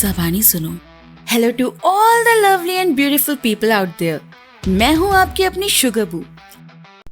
ज़बानी सुनो। Hello to all the lovely and beautiful people out there. मैं हूँ आपकी अपनी शुगरबू।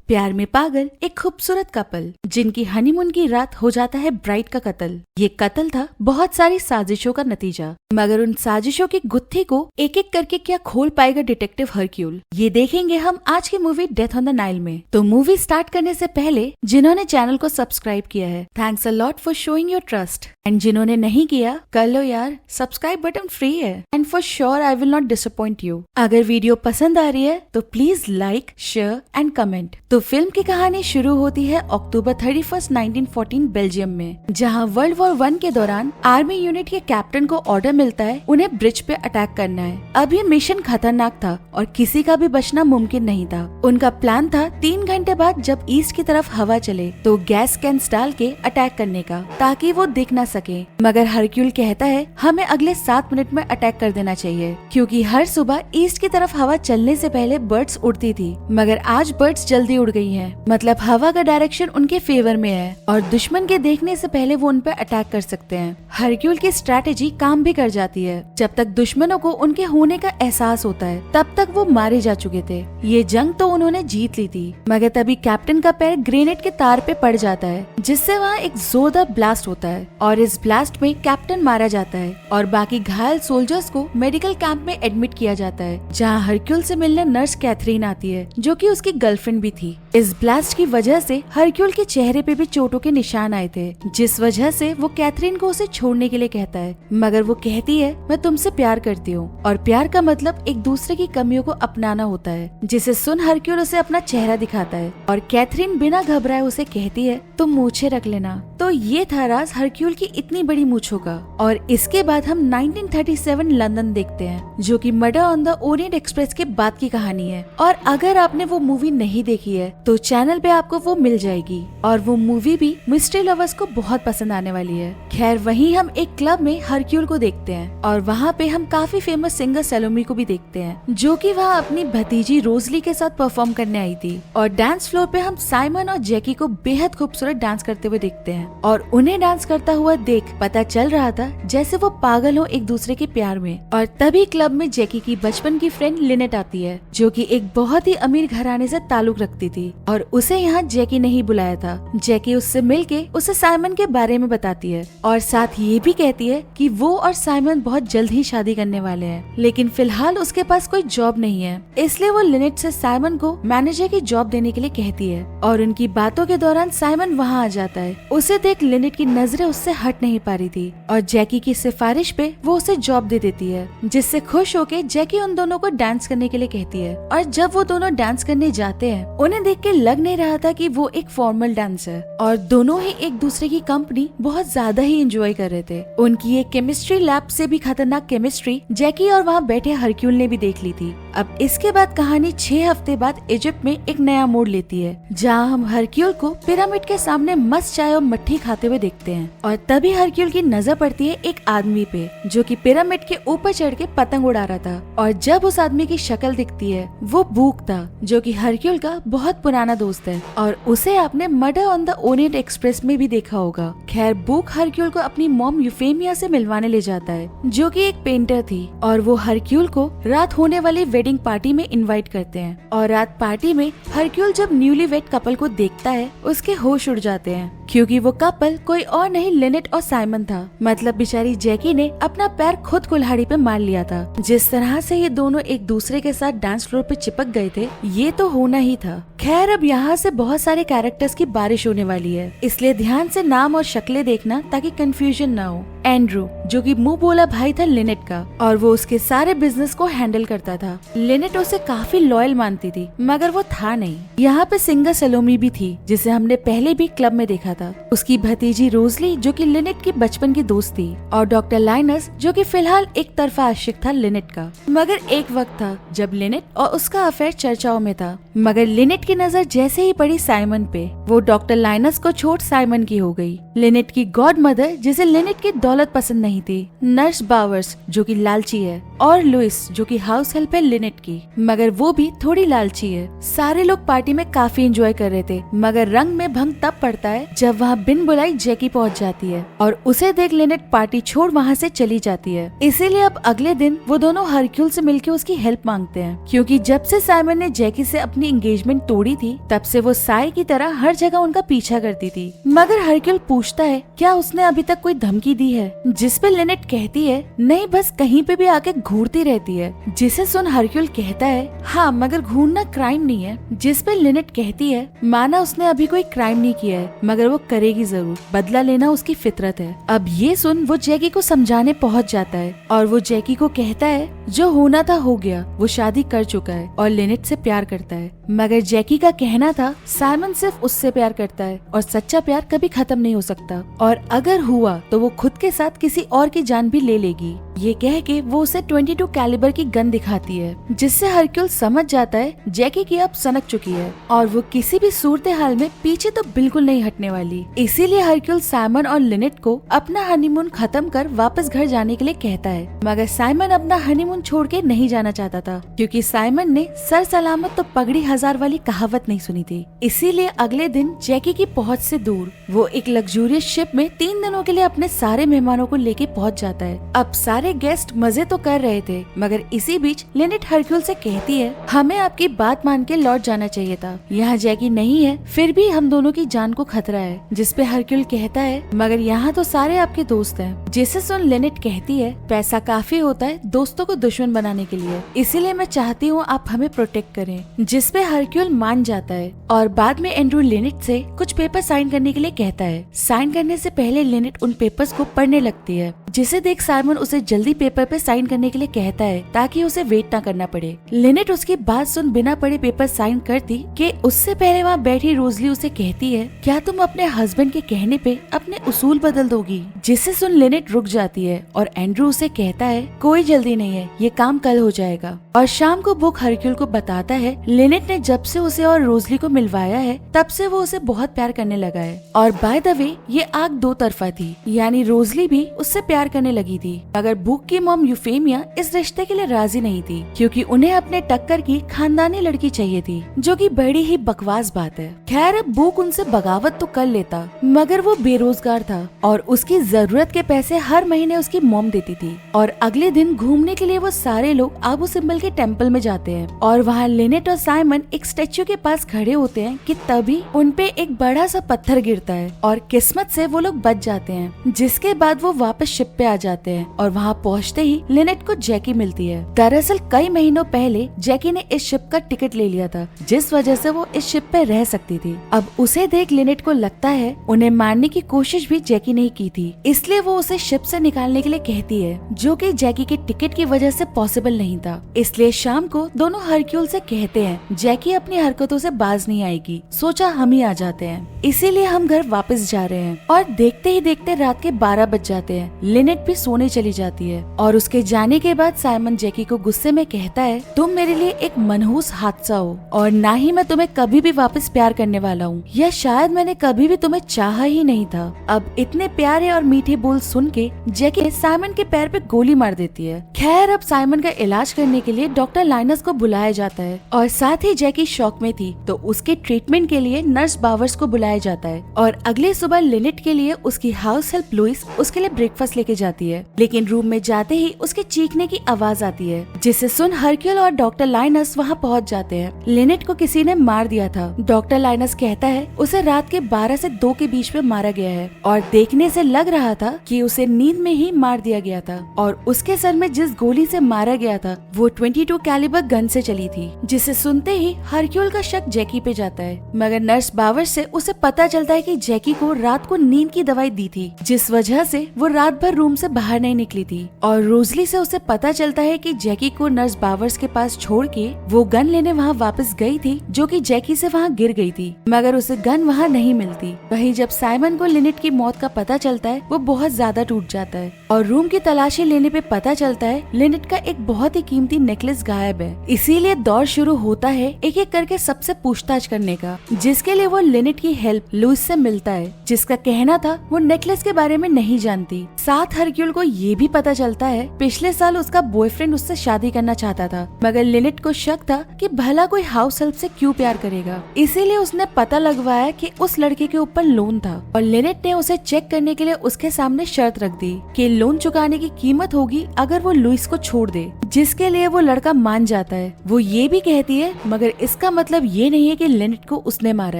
प्यार में पागल एक खूबसूरत कपल जिनकी हनीमून की रात हो जाता है ब्राइड का कत्ल। ये कत्ल था बहुत सारी साजिशों का नतीजा, मगर उन साजिशों की गुत्थी को एक एक करके क्या खोल पाएगा डिटेक्टिव हरक्यूल, ये देखेंगे हम आज की movie death on the Nile में। तो मूवी स्टार्ट करने से पहले जिन्होंने चैनल को सब्सक्राइब किया है, thanks a lot for showing your trust, and जिन्होंने नहीं किया कर लो यार, सब्सक्राइब बटन फ्री है and for sure I will not disappoint you. अगर वीडियो पसंद आ रही है तो please like, share and comment. तो फिल्म की कहानी शुरू होती है अक्टूबर 31, 1914 बेल्जियम में, जहां वर्ल्ड वॉर 1 के दौरान आर्मी यूनिट के कैप्टन को ऑर्डर मिलता है उन्हें ब्रिज पे अटैक करना है। अब ये मिशन खतरनाक था और किसी का भी बचना मुमकिन नहीं था। उनका प्लान था 3 घंटे बाद जब ईस्ट की तरफ हवा चले तो गैस कैंस डाल के अटैक करने का, ताकि वो दिख न सके। मगर हरक्यूल कहता है हमें अगले 7 मिनट में अटैक कर देना चाहिए, क्योंकि हर सुबह ईस्ट की तरफ हवा चलने से पहले बर्ड्स उड़ती थी, मगर आज बर्ड्स जल्दी उड़ गई हैं। मतलब हवा का डायरेक्शन उनके फेवर में है और दुश्मन के देखने से पहले वो उन पर अटैक कर सकते हैं। हरक्यूल की स्ट्रैटेजी काम भी कर जाती है। जब तक दुश्मनों को उनके होने का एहसास होता है तब तक वो मारे जा चुके थे। ये जंग तो उन्होंने जीत ली थी, मगर तभी कैप्टन का पैर ग्रेनेड के तार पे पड़ जाता है, जिससे वहाँ एक जोरदार ब्लास्ट होता है और इस ब्लास्ट में कैप्टन मारा जाता है और बाकी घायल सोल्जर्स को मेडिकल कैंप में एडमिट किया जाता है, जहाँ हरक्यूल से मिलने नर्स कैथरीन आती है, जो कि उसकी गर्लफ्रेंड भी थी। इस ब्लास्ट की वजह से हरक्यूल के चेहरे पे भी चोटों के निशान आए थे, जिस वजह से वो कैथरीन को उसे छोड़ने के लिए कहता है, मगर वो कहती है मैं तुमसे प्यार करती हूँ, और प्यार का मतलब एक दूसरे की कमियों को अपनाना होता है। जिसे सुन हरक्यूल उसे अपना चेहरा दिखाता है और कैथरीन बिना घबराए उसे कहती है तुम मूछें रख लेना। तो ये था राज हरक्यूल की इतनी बड़ी मूछों का। और इसके बाद हम 1937 लंदन देखते हैं, जो कि murder on the Orient express के बाद की कहानी है। और अगर आपने वो मूवी नहीं देखी है तो चैनल पे आपको वो मिल जाएगी, और वो मूवी भी मिस्ट्री लवर्स को बहुत पसंद आने वाली है। खैर वहीं हम एक क्लब में हरक्यूल को देखते हैं और वहाँ पे हम काफी फेमस सिंगर सलोमी को भी देखते हैं, जो कि वहाँ अपनी भतीजी रोजली के साथ परफॉर्म करने आई थी। और डांस फ्लोर पे हम साइमन और जैकी को बेहद खूबसूरत डांस करते हुए देखते हैं, और उन्हें डांस करता हुआ देख पता चल रहा था जैसे वो पागल हो एक दूसरे के प्यार में। और तभी क्लब में जैकी की बचपन की फ्रेंड लिनेट आती है, जो कि एक बहुत ही अमीर घराने से ताल्लुक रखती थी, और उसे यहाँ जैकी ने ही बुलाया था। जैकी उससे मिलके उसे साइमन के बारे में बताती है और साथ ये भी कहती है कि वो और साइमन बहुत जल्द ही शादी करने वाले हैं, लेकिन फिलहाल उसके पास कोई जॉब नहीं है, इसलिए वो लिनेट से साइमन को मैनेजर की जॉब देने के लिए कहती है। और उनकी बातों के दौरान साइमन वहाँ आ जाता है। उसे देख लिनेट की नजरें उससे हट नहीं पा रही थी और जैकी की सिफारिश पे वो उसे जॉब दे देती है, जिससे खुश होके जैकी उन दोनों को डांस करने के लिए कहती है। और जब वो दोनों डांस करने जाते हैं, उन्हें देख के लग नहीं रहा था कि वो एक फॉर्मल डांस है, और दोनों ही एक दूसरे की कंपनी बहुत ज्यादा ही एंजॉय कर रहे थे। उनकी एक केमिस्ट्री लैब से भी खतरनाक केमिस्ट्री जैकी और वहाँ बैठे हरक्यूल ने भी देख ली थी। अब इसके बाद कहानी 6 हफ्ते बाद इजिप्ट में एक नया मोड़ लेती है, जहाँ हम हरक्यूल को पिरामिड के सामने मस्त चाय और मट्ठी खाते हुए देखते हैं। और तभी हरक्यूल की नजर पड़ती है एक आदमी पे, जो कि पिरामिड के ऊपर चढ़ के पतंग उड़ा रहा था। और जब उस आदमी की शक्ल दिखती है, वो बूक था, जो कि हरक्यूल का बहुत पुराना दोस्त है, और उसे आपने murder on the Orient express में भी देखा होगा। खैर बुक हरक्यूल को अपनी मॉम यूफेमिया से मिलवाने ले जाता है, जो कि एक पेंटर थी, और वो हरक्यूल को रात होने वाली वेडिंग पार्टी में इनवाइट करते हैं। और रात पार्टी में हरक्यूल जब न्यूली वेड कपल को देखता है, उसके होश उड़ जाते हैं, क्योंकि वो कपल कोई और नहीं लिनेट और साइमन था। मतलब बेचारी जैकी ने अपना पैर खुद कुल्हाड़ी पे मार लिया था। जिस तरह से ये दोनों एक दूसरे के साथ डांस फ्लोर पे चिपक गए थे, ये तो होना ही था। खैर अब यहाँ से बहुत सारे कैरेक्टर्स की बारिश होने वाली है, इसलिए ध्यान से नाम और शक्लें देखना ताकि कंफ्यूजन ना हो। एंड्रू, जो कि मुंह बोला भाई था लिनेट का, और वो उसके सारे बिजनेस को हैंडल करता था। लिनेट उसे काफी लॉयल मानती थी, मगर वो था नहीं। यहाँ पे सिंगर सलोमी भी थी, जिसे हमने पहले भी क्लब में देखा था। उसकी भतीजी रोजली, जो कि लिनेट की बचपन की दोस्त थी, और डॉक्टर लाइनस, जो कि फिलहाल एक तरफा आशिक था लिनेट का। मगर एक वक्त था जब लिनेट और उसका अफेयर चर्चाओं में था, मगर लिनेट की नजर जैसे ही पड़ी साइमन पे, वो डॉक्टर लाइनस को छोड़ साइमन की हो गई। लिनेट की गॉड मदर, जिसे लिनेट के दौलत पसंद नहीं थी, नर्स बावर्स जो कि लालची है और लुइस जो कि हाउस हेल्प है लिनेट की, मगर वो भी थोड़ी लालची है। सारे लोग पार्टी में काफी एंजॉय कर रहे थे, मगर रंग में भंग तब पड़ता है जब वहाँ बिन बुलाई जैकी पहुँच जाती है और उसे देख लिनेट पार्टी छोड़ वहाँ से चली जाती है। इसीलिए अब अगले दिन वो दोनों हरक्यूल से मिलकर उसकी हेल्प मांगते हैं, क्योंकि जब से साइमन ने जैकी से अपनी एंगेजमेंट तोड़ी थी तब से वो साय की तरह हर जगह उनका पीछा करती थी। मगर हरक्यूल पूछता है क्या उसने अभी तक कोई धमकी दी है, जिस पे लिनेट कहती है नहीं, बस कहीं पे भी आके घूरती रहती है। जिसे सुन हरक्यूल कहता है हाँ, मगर घूरना क्राइम नहीं है। जिस पे लिनेट कहती है माना उसने अभी कोई क्राइम नहीं किया है, मगर वो करेगी जरूर, बदला लेना उसकी फितरत है। अब ये सुन वो जैकी को समझाने पहुंच जाता है और वो जैकी को कहता है जो होना था हो गया, वो शादी कर चुका है और लिनेट से प्यार करता है। मगर जैकी का कहना था साइमन सिर्फ उससे प्यार करता है और सच्चा प्यार कभी खत्म नहीं हो सकता, और अगर हुआ तो वो खुद के साथ किसी और की जान भी ले लेगी। ये कह के वो उसे 22 कैलिबर की गन दिखाती है, जिससे हरक्यूल समझ जाता है जैकी की अब सनक चुकी है और वो किसी भी सूरत हाल में पीछे तो बिल्कुल नहीं हटने वाली। इसीलिए हरक्यूल साइमन और लिनेट को अपना हनीमून खत्म कर वापस घर जाने के लिए कहता है, मगर साइमन अपना हनीमून छोड़ के नहीं जाना चाहता था, क्योंकि साइमन ने सर सलामत तो पगड़ी हजार वाली कहावत नहीं सुनी थी। इसीलिए अगले दिन जैकी की पहुँच से दूर वो एक लग्जूरियस शिप में 3 दिनों के लिए अपने सारे मेहमानों को लेके पहुँच जाता है। अब सारे गेस्ट मजे तो कर रहे थे, मगर इसी बीच लिनेट हरक्यूल से कहती है हमें आपकी बात मान के लौट जाना चाहिए था, यहाँ जैकी नहीं है फिर भी हम दोनों की जान को खतरा है। जिस पे हरक्यूल कहता है मगर यहाँ तो सारे आपके दोस्त हैं। जिसे सुन लिनेट कहती है पैसा काफी होता है दोस्तों को दुश्मन बनाने के लिए, इसीलिए मैं चाहती हूँ आप हमें प्रोटेक्ट करें। जिस पे हरक्यूल मान जाता है और बाद में एंड्रू लिनेट से कुछ पेपर साइन करने के लिए कहता है। साइन करने से पहले लिनेट उन पेपर्स को पढ़ने लगती है, जिसे देख साइमन उसे जल्दी पेपर पे साइन करने के लिए कहता है ताकि उसे वेट ना करना पड़े। लिनेट उसकी बात सुन बिना पढ़े पेपर साइन करती कि उससे पहले वहाँ बैठी रोजली उसे कहती है क्या तुम अपने हस्बैंड के कहने पे अपने उसूल बदल दोगी। जिसे सुन लिनेट रुक जाती है और एंड्रू उसे कहता है कोई जल्दी नहीं है, ये काम कल हो जाएगा। और शाम को बुक हरक्यूल को बताता है लिनेट ने जब से उसे और रोजली को मिलवाया है तब से वो उसे बहुत प्यार करने लगा है। और बाय द वे ये आग दो तरफा थी, यानी रोजली भी उससे प्यार करने लगी थी, मगर बुक की मॉम यूफेमिया इस रिश्ते के लिए राजी नहीं थी, क्योंकि उन्हें अपने टक्कर की खानदानी लड़की चाहिए थी, जो कि बड़ी ही बकवास बात है। खैर अब बुक उनसे बगावत तो कर लेता, मगर वो बेरोजगार था और उसकी जरूरत के पैसे हर महीने उसकी मॉम देती थी। और अगले दिन घूमने के लिए वो सारे लोग आबू सिम्बल के टेम्पल में जाते हैं और वहाँ लिनेट और साइमन एक स्टेच्यू के पास खड़े होते हैं कि तभी उनपे एक बड़ा सा पत्थर गिरता है और किस्मत से वो लोग बच जाते हैं। जिसके बाद वो वापस शिप पे आ जाते हैं और वहाँ पहुँचते ही लिनेट को जैकी मिलती है। दरअसल कई महीनों पहले जैकी ने इस शिप का टिकट ले लिया था, जिस वजह से वो इस शिप पे रह सकती थी। अब उसे देख लिनेट को लगता है उन्हें मारने की कोशिश भी जैकी ने की थी, इसलिए वो उसे शिप से निकालने के लिए कहती है, जो कि जैकी के टिकट की वजह से पॉसिबल नहीं था। इसलिए शाम को दोनों हरक्यूल से कहते हैं जैकी अपनी हरकतों से बाज नहीं आएगी, सोचा हम ही आ जाते हैं। इसीलिए हम घर वापस जा रहे हैं और देखते ही देखते रात के 12 बज जाते हैं। लिनेट भी सोने चली जाती है और उसके जाने के बाद साइमन जैकी को गुस्से में कहता है तुम मेरे लिए एक मनहूस हादसा हो और ना ही मैं तुम्हें कभी भी वापस प्यार करने वाला हूँ, या शायद मैंने कभी भी तुम्हें चाहा ही नहीं था। अब इतने प्यारे और मीठे बोल सुन के जैकी साइमन के पैर पे गोली मार देती है। खैर अब साइमन का इलाज करने के लिए डॉक्टर लाइनस को बुलाया जाता है और साथ ही जैकी शॉक में थी तो उसके ट्रीटमेंट के लिए नर्स बावर्स को बुलाया जाता है। और अगले सुबह लिनेट के लिए उसकी हाउस हेल्प लुइस उसके लिए ब्रेकफास्ट लेके जाती है, लेकिन रूम में जाते ही उसके चीखने की आवाज आती है, जिसे सुन हरक्यूल और डॉक्टर लाइनस वहाँ पहुँच जाते हैं। लिनेट को किसी ने मार दिया था। डॉक्टर लाइनस कहता है उसे रात के 12 से 2 के बीच में मारा गया है और देखने से लग रहा था कि उसे नींद में ही मार दिया गया था और उसके सर में जिस गोली से मारा गया था वो 22 कैलिबर गन से चली थी। जिसे सुनते ही हरक्यूल का शक जैकी पे जाता है, मगर नर्स बावर्स से उसे पता चलता है कि जैकी को रात को नींद की दवाई दी थी, जिस वजह से वो रात भर रूम से बाहर नहीं निकली थी। और रोजली से उसे पता चलता है कि जैकी को नर्स बावर्स के पास छोड़ के वो गन लेने वहाँ वापस गई थी, जो कि जैकी से वहाँ गिर गई थी, मगर उसे गन वहाँ नहीं मिलती। वहीं जब साइमन को लिनेट की मौत का पता चलता है वो बहुत ज्यादा टूट जाता है और रूम की तलाशी लेने पे पता चलता है लिनेट का एक बहुत ही कीमती नेकलेस गायब है। इसीलिए दौर शुरू होता है एक एक करके सबसे पूछताछ करने का, जिसके लिए वो लिनेट की हेल्प लुइस से मिलता है, जिसका कहना था वो नेकलेस के बारे में नहीं जानती। साथ बात हरक्यूल को ये भी पता चलता है पिछले साल उसका बॉयफ्रेंड उससे शादी करना चाहता था, मगर लिनेट को शक था कि भला कोई हाउस हेल्प से क्यों प्यार करेगा। इसीलिए उसने पता लगवाया कि उस लड़के के ऊपर लोन था और लिनेट ने उसे चेक करने के लिए उसके सामने शर्त रख दी कि लोन चुकाने की कीमत होगी अगर वो लुइस को छोड़ दे, जिसके लिए वो लड़का मान जाता है। वो ये भी कहती है मगर इसका मतलब ये नहीं है कि लिनेट को उसने मारा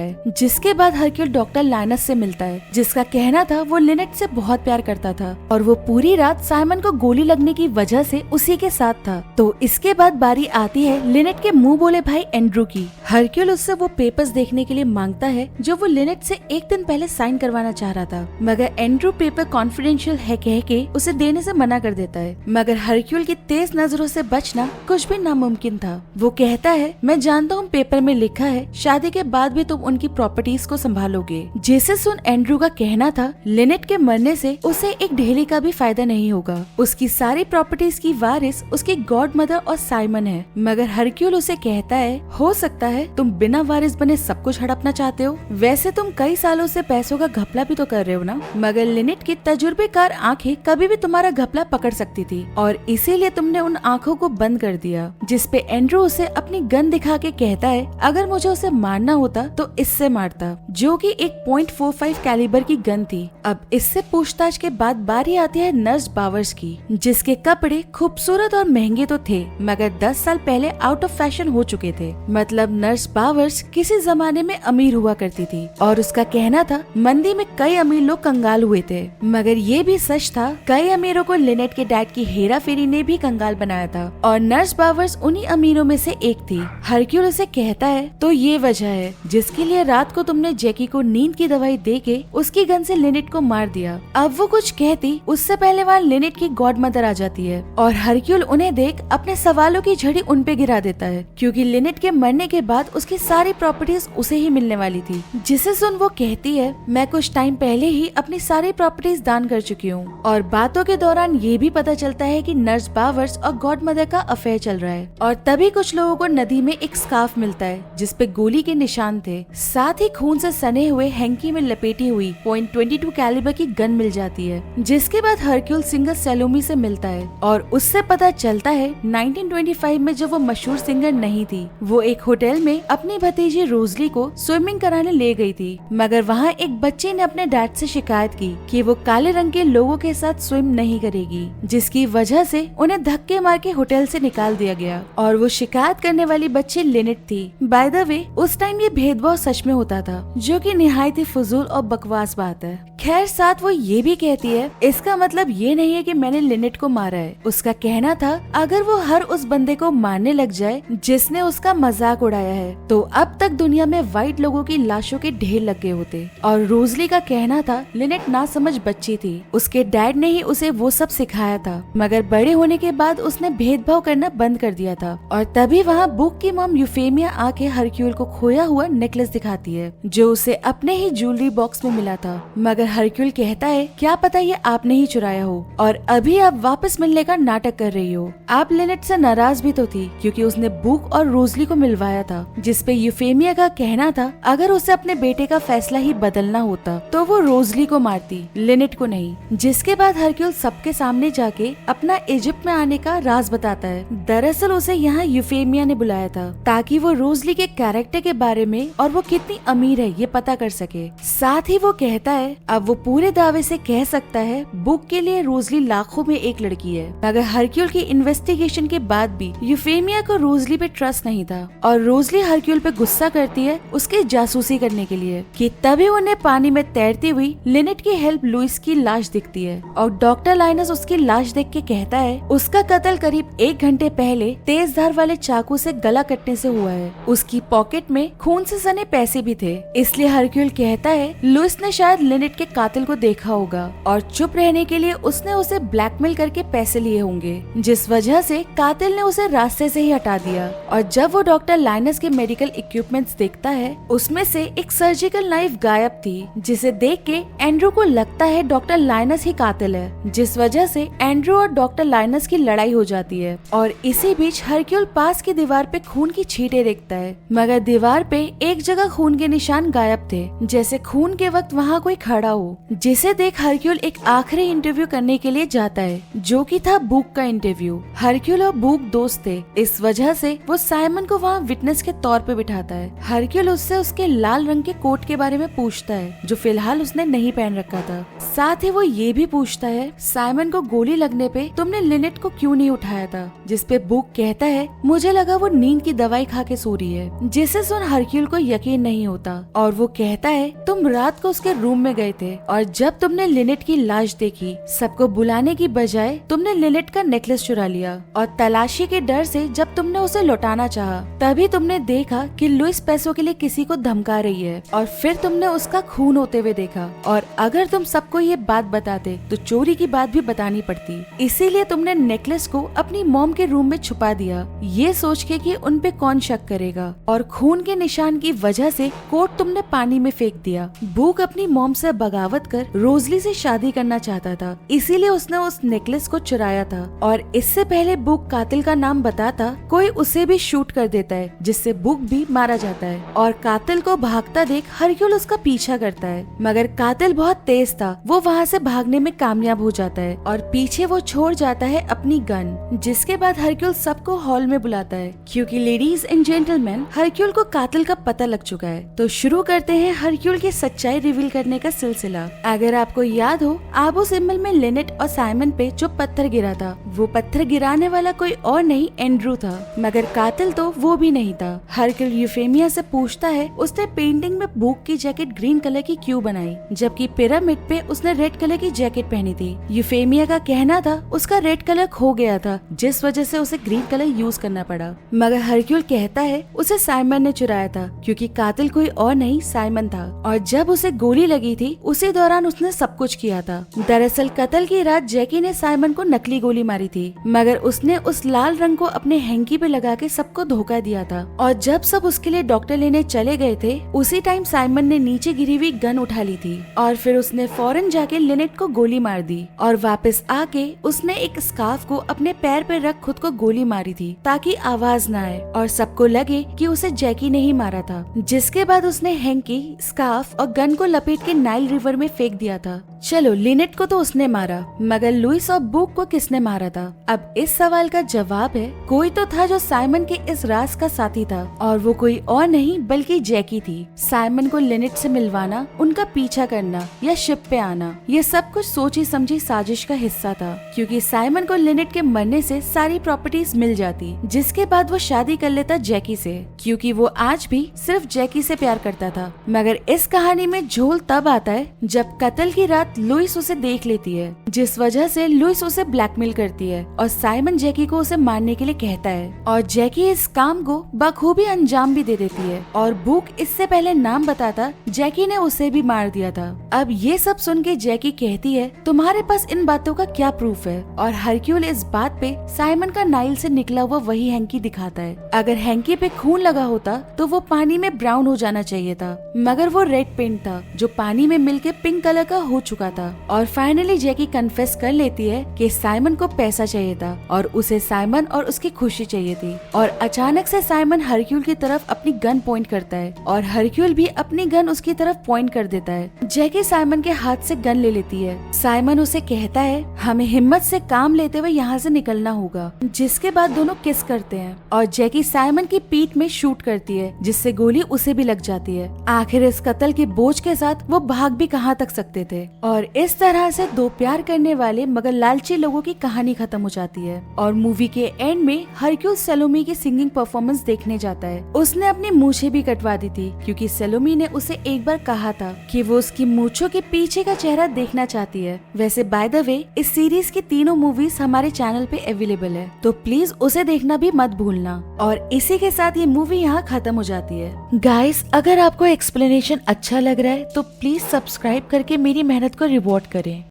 है। जिसके बाद हरक्यूल डॉक्टर लाइनस से मिलता है, जिसका कहना था वो लिनेट से बहुत प्यार करता था और वो पूरी रात साइमन को गोली लगने की वजह से उसी के साथ था। तो इसके बाद बारी आती है लिनेट के मुंह बोले भाई एंड्रू की। हरक्यूल उससे वो पेपर्स देखने के लिए मांगता है जो वो लिनेट से एक दिन पहले साइन करवाना चाह रहा था, मगर एंड्रू पेपर कॉन्फिडेंशियल है कह के उसे देने से मना कर देता है। मगर हरक्यूल की तेज नजरों से बचना कुछ भी नामुमकिन था। वो कहता है मैं जानता हूँ पेपर में लिखा है शादी के बाद भी तुम उनकी प्रॉपर्टीज को संभालोगे। जिसे सुन एंड्रू का कहना था लिनेट के मरने से उसे एक ढेली का भी फायदा नहीं होगा, उसकी सारी प्रॉपर्टीज की वारिस उसकी गॉड मदर और साइमन है। मगर हरक्यूल उसे कहता है हो सकता है तुम बिना वारिस बने सब कुछ हड़पना चाहते हो, वैसे तुम कई सालों से पैसों का घपला भी तो कर रहे हो ना। मगर लिनेट की तजुर्बेकार आंखें कभी भी तुम्हारा घपला पकड़ सकती थी और इसीलिए तुमने उन आंखों को बंद कर दिया। जिसपे एंड्रू उसे अपनी गन दिखा के कहता है अगर मुझे उसे मारना होता तो इससे मारता, जो कि एक .45 कैलिबर की गन थी। अब इससे पूछताछ के बाद बारी आती है नर्स बावर्स की, जिसके कपड़े खूबसूरत और महंगे तो थे मगर 10 साल पहले आउट ऑफ फैशन हो चुके थे। मतलब नर्स बावर्स किसी जमाने में अमीर हुआ करती थी और उसका कहना था मंदी में कई अमीर लोग कंगाल हुए थे। मगर ये भी सच था, कई अमीरों को लिनेट के डैड की हेरा फेरी ने भी कंगाल बनाया था और नर्स बावर्स उन्हीं अमीरों में से एक थी। हरक्यूल उसे कहता है तो ये वजह है जिसके लिए रात को तुमने जैकी को नींद की दवाई देके उसकी गन से लिनेट को मार दिया। अब वो कुछ कहती उससे पहले वहाँ लिनेट की गॉड मदर आ जाती है और हरक्यूल उन्हें देख अपने सवालों की झड़ी उन पे गिरा देता है, क्योंकि लिनेट के मरने के बाद उसकी सारी प्रॉपर्टीज उसे ही मिलने वाली थी। जिसे सुन वो कहती है मैं कुछ टाइम पहले ही अपनी सारी प्रॉपर्टीज दान कर चुकी हूँ। और बातों के दौरान ये भी पता चलता है कि नर्स बावर्स और गॉड मदर का अफेयर चल रहा है। और तभी कुछ लोगों को नदी में एक स्कार्फ मिलता है जिसपे गोली के निशान थे, साथ ही खून से सने हुए हैंकी में लपेटी हुई .22 कैलिबर की गन मिल जाती है। जिसके बाद हरक्यूल सिंगर सेलोमी से मिलता है और उससे पता चलता है 1925 में जब वो मशहूर सिंगर नहीं थी, वो एक होटल में अपनी भतीजी रोजली को स्विमिंग कराने ले गई थी। मगर वहाँ एक बच्चे ने अपने डैड से शिकायत की कि वो काले रंग के लोगों के साथ स्विम नहीं करेगी, जिसकी वजह से उन्हें धक्के मार के होटल से निकाल दिया गया और वो शिकायत करने वाली बच्ची लिनेट थी। बाय द वे उस टाइम ये भेदभाव सच में होता था, जो कि निहायत ही फजूल और बकवास बात है। खैर साथ वो ये भी कहती है इसका मतलब ये नहीं है कि मैंने लिनेट को मारा है। उसका कहना था अगर वो हर उस बंदे को मारने लग जाए जिसने उसका मजाक उड़ाया है तो अब तक दुनिया में वाइट लोगों की लाशों के ढेर लगे होते। और रोजली का कहना था लिनेट नासमझ बच्ची थी, उसके डैड ने ही उसे वो सब सिखाया था, मगर बड़े होने के बाद उसने भेदभाव करना बंद कर दिया था। और तभी वहाँ बुक की मॉम यूफेमिया आके हरक्यूल को खोया हुआ नेकलेस दिखाती है जो उसे अपने ही ज्वेलरी बॉक्स में मिला था। मगर हरक्यूल कहता है क्या पता ये आपने ही चुराया हो और अभी आप वापस मिलने का नाटक कर रही हो। आप लिनेट से नाराज भी तो थी क्योंकि उसने बुक और रोजली को मिलवाया था, जिसपे यूफेमिया का कहना था अगर उसे अपने बेटे का फैसला ही बदलना होता तो वो रोजली को मारती, लिनेट को नहीं। जिसके बाद हरक्यूल सबके सामने जाके अपना इजिप्ट में आने का राज बताता है। दरअसल उसे यहाँ यूफेमिया ने बुलाया था ताकि वो रोजली के कैरेक्टर के बारे में और वो कितनी अमीर है ये पता कर सके। साथ ही वो कहता है अब वो पूरे दावे से कह सकता है बुक के लिए रोजली लाखों में एक लड़की है। मगर हरक्यूल की इन्वेस्टिगेशन के बाद भी यूफेमिया को रोजली पे ट्रस्ट नहीं था और रोजली हरक्यूल पे गुस्सा करती है उसके जासूसी करने के लिए कि तभी उन्हें पानी में तैरती हुई लिनेट की हेल्प लुइस की लाश दिखती है और डॉक्टर लाइनस उसकी लाश देख के कहता है उसका कत्ल करीब 1 घंटे पहले तेज धार वाले चाकू से गला कटने से हुआ है। उसकी पॉकेट में खून से सने पैसे भी थे, इसलिए हरक्यूल कहता है लुइस ने शायद लिनेट के कातिल को देखा होगा और चुप रहने के लिए उसने उसे ब्लैकमेल करके पैसे लिए होंगे, जिस वजह से कातिल ने उसे रास्ते से ही हटा दिया। और जब वो डॉक्टर लाइनस के मेडिकल इक्विपमेंट्स देखता है उसमें से एक सर्जिकल नाइफ गायब थी, जिसे देख के एंड्रू को लगता है डॉक्टर लाइनस ही कातिल है, जिस वजह से एंड्रू और डॉक्टर लाइनस की लड़ाई हो जाती है। और इसी बीच हरक्यूल पास की दीवार पे खून की छींटे देखता है, मगर दीवार पे एक जगह खून के निशान गायब थे, जैसे खून के वक्त वहाँ कोई खड़ा हो। हो, जिसे देख हरक्यूल एक आखिरी इंटरव्यू करने के लिए जाता है, जो कि था बुक का इंटरव्यू। हरक्यूल और बुक दोस्त थे, इस वजह से वो साइमन को वहाँ विटनेस के तौर पे बिठाता है। हरक्यूल उससे उसके लाल रंग के कोट के बारे में पूछता है, जो फिलहाल उसने नहीं पहन रखा था। साथ ही वो ये भी पूछता है, साइमन को गोली लगने पे तुमने लिनेट को क्यों नहीं उठाया था? जिसपे बुक कहता है, मुझे लगा वो नींद की दवाई खा के सो रही है। जिसे सुन हरक्यूल को यकीन नहीं होता और वो कहता है, तुम रात को उसके रूम में गए थे और जब तुमने लिनेट की लाश देखी, सबको बुलाने की बजाय तुमने लिनेट का नेकलेस चुरा लिया और तलाशी के डर से जब तुमने उसे लौटाना चाहा, तभी तुमने देखा कि लुइस पैसों के लिए किसी को धमका रही है और फिर तुमने उसका खून होते हुए देखा। और अगर तुम सबको ये बात बताते तो चोरी की बात भी बतानी पड़ती, इसीलिए तुमने नेकलेस को अपनी मॉम के रूम में छुपा दिया, ये सोच के कि उन पे कौन शक करेगा। और खून के निशान की वजह से कोट तुमने पानी में फेंक दिया। बुक अपनी मॉम से बगावत कर रोजली से शादी करना चाहता था, इसीलिए उसने उस नेकलेस को चुराया था। और इससे पहले बुक कातिल का नाम बताता, कोई उसे भी शूट कर देता है, जिससे बुक भी मारा जाता है। और कातिल को भागता देख हरक्यूल उसका पीछा करता है, मगर कातिल बहुत तेज था, वो वहाँ से भागने में कामयाब हो जाता है और पीछे वो छोड़ जाता है अपनी गन। जिसके बाद हरक्यूल सबको हॉल में बुलाता है, क्योंकि लेडीज एंड जेंटलमैन हरक्यूल को कातिल का पता लग चुका है। तो शुरू करते हैं हरक्यूल की सच्चाई रिवील करने का सिलसिला। अगर आपको याद हो, आबू सिंबल में लिनेट और साइमन पे जो पत्थर गिरा था, वो पत्थर गिराने वाला कोई और नहीं, एंड्रू था, मगर कातिल तो वो भी नहीं था। हरक्यूल यूफेमिया से पूछता है, उसने पेंटिंग में बुक की जैकेट ग्रीन कलर की क्यों बनाई, जबकि पिरामिड पे उसने रेड कलर की जैकेट पहनी थी। यूफेमिया का कहना था उसका रेड कलर खो गया था, जिस वजह से उसे ग्रीन कलर यूज करना पड़ा। मगर हरक्यूल कहता है उसे साइमन ने चुराया था, क्योंकि कातिल कोई और नहीं, साइमन था। और जब उसे गोली लगी थी, उसी दौरान उसने सब कुछ किया था। दरअसल कत्ल की रात जैकी ने साइमन को नकली गोली मारी थी, मगर उसने उस लाल रंग को अपने हैंकी पे लगा के सबको धोखा दिया था। और जब सब उसके लिए डॉक्टर लेने चले गए थे, उसी टाइम साइमन ने नीचे गिरी हुई गन उठा ली थी और फिर उसने फौरन जाके लिनेट को गोली मार दी। और वापस आके उसने एक स्कार्फ को अपने पैर पे रख खुद को गोली मारी थी, ताकि आवाज न आए और सबको लगे कि उसे जैकी ने ही मारा था। जिसके बाद उसने हैंकी, स्कार्फ और गन को लपेट के नाइल रिवर में फेंक दिया था। चलो, लिनेट को तो उसने मारा, मगर लुइस और बुक को किसने मारा था? अब इस सवाल का जवाब है, कोई तो था जो साइमन के इस राज का साथी था, और वो कोई और नहीं बल्कि जैकी थी। साइमन को लिनेट से मिलवाना, उनका पीछा करना या शिप पे आना, ये सब कुछ सोची समझी साजिश का हिस्सा था, क्योंकि साइमन को लिनेट के मरने से सारी प्रॉपर्टीज मिल जाती, जिसके बाद वो शादी कर लेता जैकी से, क्योंकि वो आज भी सिर्फ जैकी से प्यार करता था। मगर इस कहानी में झोल तब आता है जब कत्ल की रात लुइस उसे देख लेती है, जिस वजह से लुइस उसे ब्लैकमेल करती है और साइमन जैकी को उसे मारने के लिए कहता है। और जैकी इस काम को बखूबी अंजाम भी दे देती है और बुक इससे पहले नाम बताता जैकी ने उसे भी मार दिया था। अब ये सब सुन के जैकी कहती है, तुम्हारे पास इन बातों का क्या प्रूफ है? और हरक्यूल इस बात पे साइमन का नाइल से निकला हुआ वही हैंकी दिखाता है। अगर हैंकी पे खून लगा होता तो वो पानी में ब्राउन हो जाना चाहिए था, मगर वो रेड पेंट था जो पानी में मिलके पिंक कलर का हो चुका था। और फाइनली जैकी कन्फेस कर लेती है कि साइमन को पैसा चाहिए था और उसे साइमन और उसकी खुशी चाहिए थी। और अचानक से साइमन हरक्यूल की तरफ अपनी गन पॉइंट करता है और हरक्यूल भी अपनी गन उसकी तरफ पॉइंट कर देता है। जैकी साइमन के हाथ से गन ले लेती है। साइमन उसे कहता है, हमें हिम्मत से काम लेते हुए यहाँ से निकलना होगा। जिसके बाद दोनों किस करते हैं और जैकी साइमन की पीठ में शूट करती है, जिससे गोली उसे भी लग जाती है। आखिर इस कत्ल के बोझ के साथ वो भाग भी कहाँ तक सकते थे। और इस तरह से दो प्यार करने वाले मगर लालची लोगों की कहानी खत्म हो जाती है। और मूवी के एंड में हरक्यूल सलोमी की सिंगिंग परफॉर्मेंस देखने जाता है। उसने अपनी मूछें भी कटवा दी थी, क्योंकि सलोमी ने उसे एक बार कहा था कि वो उसकी मूछों के पीछे का चेहरा देखना चाहती है। वैसे बाय द वे, इस सीरीज की तीनों मूवीज हमारे चैनल पे अवेलेबल है, तो प्लीज उसे देखना भी मत भूलना। और इसी के साथ ये मूवी यहाँ खत्म हो जाती है। गाइस, अगर आपको एक्सप्लेनेशन अच्छा लग रहा है तो प्लीज सब्सक्राइब करके मेरी मेहनत को रिवॉर्ड करें।